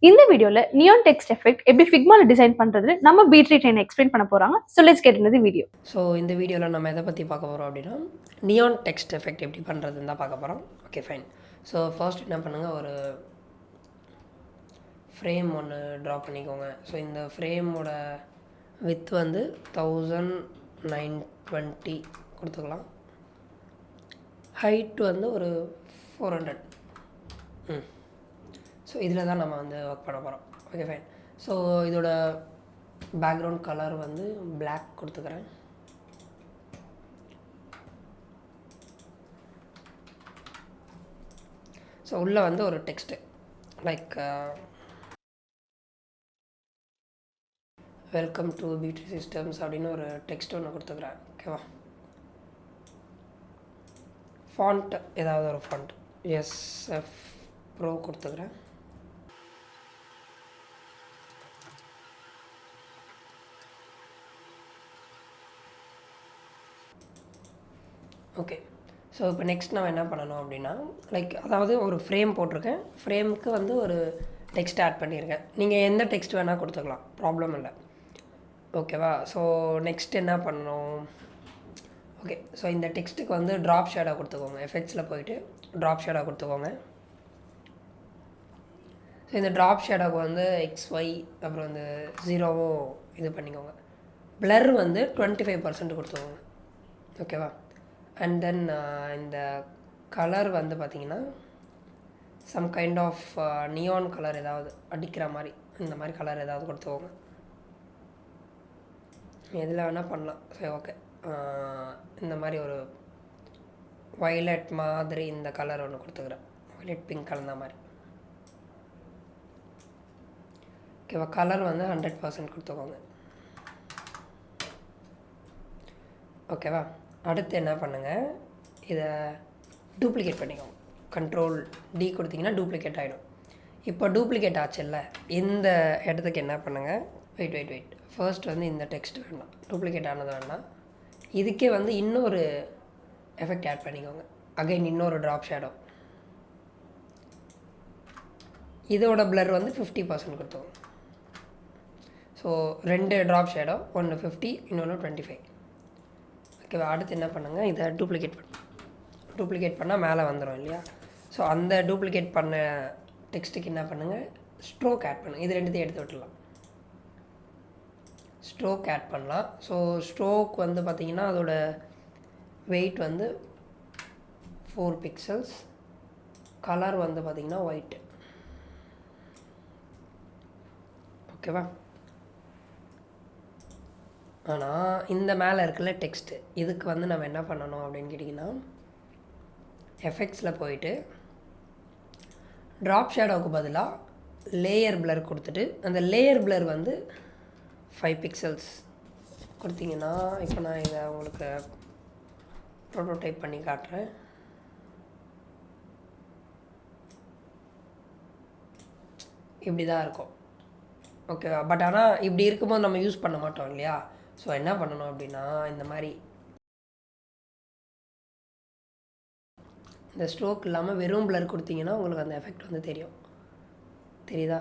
இந்த வீடியோல neon text effect எப்படி ஃபிக்மால டிசைன் பண்றது நம்ம BTree ட்ரெயின் எக்ஸ்பிளைன் பண்ண போறாங்க. So let's get into the video. So இந்த வீடியோவில் நம்ம எதை பற்றி பார்க்க போகிறோம் அப்படின்னா நியான் டெக்ஸ்ட் எஃபெக்ட் எப்படி பண்ணுறதுன்னு தான் பார்க்க போகிறோம். Okay fine. ஸோ ஃபர்ஸ்ட் என்ன பண்ணுங்கள், ஒரு ஃப்ரேம் ஒன்று ட்ரா பண்ணிக்கோங்க. ஸோ இந்த ஃப்ரேமோட வித் வந்து 1920 கொடுத்துக்கலாம். ஹைட் வந்து ஒரு 400. ஸோ இதில் தான் நம்ம வந்து ஒர்க் பண்ண போகிறோம். Okay fine. ஸோ இதோட பேக்ரவுண்ட் கலர் வந்து பிளாக் கொடுத்துக்கிறேன். ஸோ உள்ளே வந்து ஒரு text like welcome to BTree systems அப்படின்னு ஒரு டெக்ஸ்ட் ஒன்று கொடுத்துக்கிறேன். ஓகேவா. ஃபாண்ட் ஏதாவது ஒரு ஃபாண்ட் SF Pro கொடுத்துக்கிறேன். ஓகே. ஸோ இப்போ நெக்ஸ்ட் நம்ம என்ன பண்ணணும் அப்படின்னா, லைக் அதாவது ஒரு ஃப்ரேம் போட்டிருக்கேன். ஃப்ரேமுக்கு வந்து ஒரு டெக்ஸ்ட் ஆட் பண்ணியிருக்கேன். நீங்கள் எந்த டெக்ஸ்ட் வேணால் கொடுத்துக்கலாம், ப்ராப்ளம் இல்லை. ஓகேவா. ஸோ நெக்ஸ்ட் என்ன பண்ணணும். ஓகே. ஸோ இந்த டெக்ஸ்ட்டுக்கு வந்து ட்ராப் ஷேடோ கொடுத்துக்கோங்க. எஃபெக்ட்ஸில் போயிட்டு ட்ராப் ஷேடோ கொடுத்துக்கோங்க. ஸோ இந்த ட்ராப் ஷேடோக்கு வந்து XY அப்புறம் வந்து 0வும் இது பண்ணிக்கோங்க. பிளர் வந்து 25% கொடுத்துக்கோங்க. ஓகேவா. அண்ட் தென் இந்த கலர் வந்து பார்த்திங்கன்னா some kind of neon colour ஏதாவது அடிக்கிற மாதிரி இந்த மாதிரி கலர் ஏதாவது கொடுத்துக்கோங்க. எதில் வேணால் பண்ணலாம். சரி ஓகே. இந்த மாதிரி ஒரு வயலட் மாதிரி இந்த கலர் ஒன்று கொடுத்துக்கிறேன். வயலட் பிங்க் கலந்த மாதிரி. ஓகேவா. கலர் வந்து 100% கொடுத்துக்கோங்க. ஓகேவா. அடுத்து என்ன பண்ணுங்கள், இதை டூப்ளிகேட் பண்ணிக்கோங்க. Ctrl+D கொடுத்திங்கன்னா டூப்ளிகேட் ஆகிடும். இப்போ டூப்ளிகேட் ஆச்சுல்ல, இந்த இடத்துக்கு என்ன பண்ணுங்கள், வெயிட் ஃபர்ஸ்ட் வந்து இந்த டெக்ஸ்ட் வேண்டாம், டூப்ளிகேட் ஆனது வேண்டாம். இதுக்கே வந்து இன்னொரு எஃபெக்ட் ஆட் பண்ணிக்கோங்க. அகைன் இன்னொரு ட்ராப் ஷேடோ. இதோட பிளர் வந்து 50% கொடுத்துக்கோங்க. ஸோ 2 ட்ராப் ஷேடோ, ஒன்று 50 இன்னொன்று 25. ஓகேவா. அடுத்து என்ன பண்ணுங்கள், இதை டூப்ளிகேட் பண்ணால் மேலே வந்துடும் இல்லையா. ஸோ அந்த டூப்ளிகேட் பண்ண டெக்ஸ்ட்டுக்கு என்ன பண்ணுங்கள், ஸ்ட்ரோக் ஆட் பண்ணுங்கள். இது ரெண்டுத்தையும் எடுத்து விட்டுடலாம். ஸ்ட்ரோக் ஆட் பண்ணலாம். ஸோ ஸ்ட்ரோக் வந்து பார்த்திங்கன்னா அதோட வெயிட் வந்து 4 pixels. கலர் வந்து பார்த்திங்கன்னா ஒயிட். ஓகேவா. ஆனால் இந்த மேலே இருக்குல்ல டெக்ஸ்ட்டு, இதுக்கு வந்து நம்ம என்ன பண்ணணும் அப்படின்னு கேட்டிங்கன்னா, எஃபெக்ட்ஸில் போயிட்டு ட்ராப் ஷேடோவுக்கு பதிலாக லேயர் பிளர் கொடுத்துட்டு அந்த லேயர் பிளர் வந்து 5 pixels கொடுத்திங்கன்னா, இப்போ நான் இதை உங்களுக்கு ப்ரோட்டோடைப் பண்ணி காட்டுறேன். இப்படி தான் இருக்கும். ஓகேவா. பட் ஆனால் இப்படி இருக்கும்போது நம்ம யூஸ் பண்ண மாட்டோம் இல்லையா. ஸோ என்ன பண்ணணும் அப்படின்னா, இந்த மாதிரி இந்த ஸ்ட்ரோக் இல்லாமல் வெறும் பிளர் கொடுத்தீங்கன்னா உங்களுக்கு அந்த எஃபெக்ட் வந்து தெரியுதா.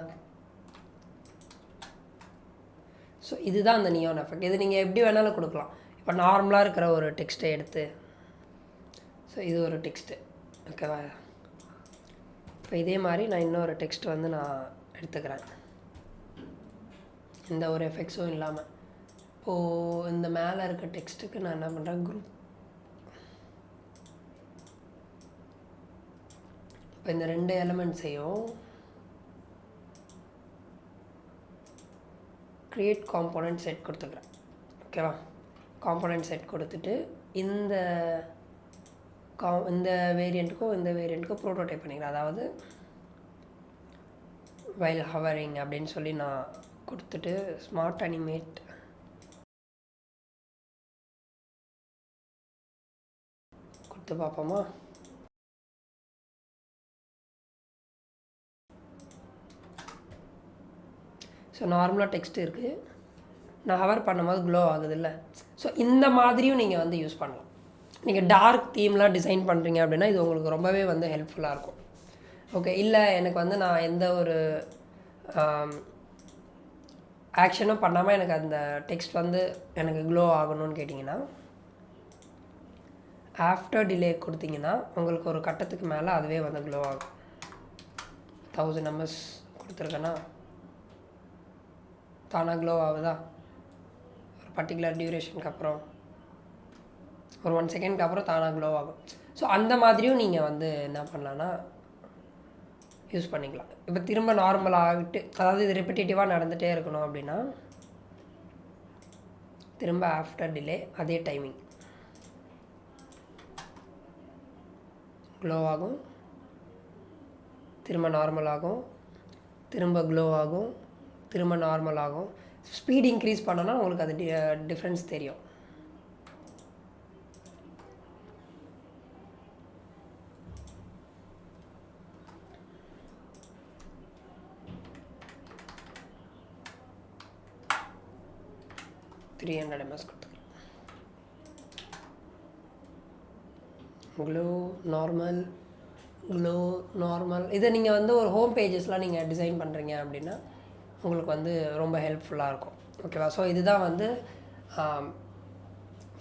ஸோ இதுதான் அந்த நியான் எஃபெக்ட். இது நீங்கள் எப்படி வேணாலும் கொடுக்கலாம். இப்போ நார்மலாக இருக்கிற ஒரு டெக்ஸ்ட்டை எடுத்து, ஸோ இது ஒரு டெக்ஸ்ட்டு. ஓகேவா. இப்போ இதே மாதிரி நான் இன்னொரு டெக்ஸ்ட் வந்து நான் எடுத்துக்கிறேன், இந்த ஒரு எஃபெக்ட்ஸும் இல்லாமல். இப்போது இந்த மேலே இருக்க டெக்ஸ்ட்டுக்கு நான் என்ன பண்ணுறேன், குரூப். இப்போ இந்த 2 எலமெண்ட்ஸையும் க்ரியேட் காம்போனன்ட் செட் கொடுத்துக்கிறேன். ஓகேவா. காம்போனன்ட் செட் கொடுத்துட்டு இந்த வேரியண்ட்டுக்கும் இந்த வேரியண்ட்டுக்கும் ப்ரோட்டோடைப் பண்ணிக்கிறேன். அதாவது வைல் ஹவரிங் அப்படின்னு சொல்லி நான் கொடுத்துட்டு ஸ்மார்ட் அனிமேட் கொடுத்து பார்ப்போமா. ஸோ நார்மலாக டெக்ஸ்ட் இருக்குது, நான் ஹவர் பண்ணும்போது க்ளோ ஆகுதுல்ல. ஸோ இந்த மாதிரியும் நீங்கள் வந்து யூஸ் பண்ணலாம். நீங்கள் டார்க் தீம்லாம் டிசைன் பண்ணுறீங்க அப்படின்னா இது உங்களுக்கு ரொம்பவே வந்து ஹெல்ப்ஃபுல்லாக இருக்கும். ஓகே. இல்லை எனக்கு வந்து நான் எந்த ஒரு ஆக்ஷனும் பண்ணாமல் எனக்கு அந்த டெக்ஸ்ட் வந்து எனக்கு க்ளோ ஆகணும்னு கேட்டிங்கன்னா ஆஃப்டர் டிலே கொடுத்தீங்கன்னா உங்களுக்கு ஒரு கட்டத்துக்கு மேலே அதுவே வந்து க்ளோ ஆகும். 1000 ms கொடுத்துருக்கேன்னா தானாக க்ளோ ஆகுதா? ஒரு பர்டிகுலர் டியூரேஷனுக்கு அப்புறம் ஒரு 1 செகண்ட்க்கு அப்புறம் தானாக க்ளோ ஆகும். ஸோ அந்த மாதிரியும் நீங்கள் வந்து என்ன பண்ணலான்னா யூஸ் பண்ணிக்கலாம். இப்போ திரும்ப நார்மல் ஆகிட்டு, அதாவது இது ரிப்பிட்டேட்டிவாக நடந்துகிட்டே இருக்கணும் அப்படின்னா திரும்ப ஆஃப்டர் டிலே அதே டைமிங் க்ளோ ஆகும், திரும்ப நார்மல் ஆகும், திரும்ப க்ளோ ஆகும், திரும்ப நார்மல் ஆகும். ஸ்பீட் இன்க்ரீஸ் பண்ணோன்னா உங்களுக்கு அது டிஃப்ரென்ஸ் தெரியும். MS கொடுத்துக்கலாம். Glow normal, glow normal. இதை நீங்கள் வந்து ஒரு ஹோம் பேஜஸ்லாம் நீங்கள் டிசைன் பண்ணுறீங்க அப்படின்னா உங்களுக்கு வந்து ரொம்ப ஹெல்ப்ஃபுல்லாக இருக்கும். ஓகேவா? ஸோ இதுதான் வந்து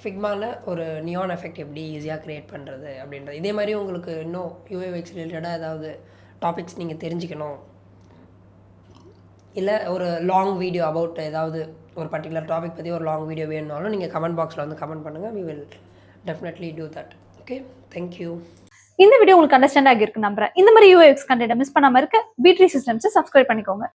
ஃபிக்மாவில் ஒரு நியான் எஃபெக்ட் எப்படி ஈஸியாக க்ரியேட் பண்ணுறது அப்படின்றது. இதே மாதிரி உங்களுக்கு இன்னும் UX ரிலேட்டடாக ஏதாவது டாபிக்ஸ் நீங்கள் தெரிஞ்சுக்கணும், இல்லை ஒரு லாங் வீடியோ அபவுட் ஏதாவது ஒரு பர்டிகுலர் டாபிக் பற்றி ஒரு லாங் வீடியோ வேணுனாலும் நீங்கள் கமெண்ட் பாக்ஸில் வந்து கமெண்ட் பண்ணுங்கள். we will definitely do that. Okay, thank you. இந்த வீடியோ உங்களுக்கு அண்டர்ஸ்டாண்ட் ஆகியிருக்கு நம்புறேன். இந்த மாதிரி UX கண்டென்ட் மிஸ் பண்ணாமல் இருக்க BTree சிஸ்டம்ஸை சப்ஸ்கிரைப் பண்ணிக்கோங்க.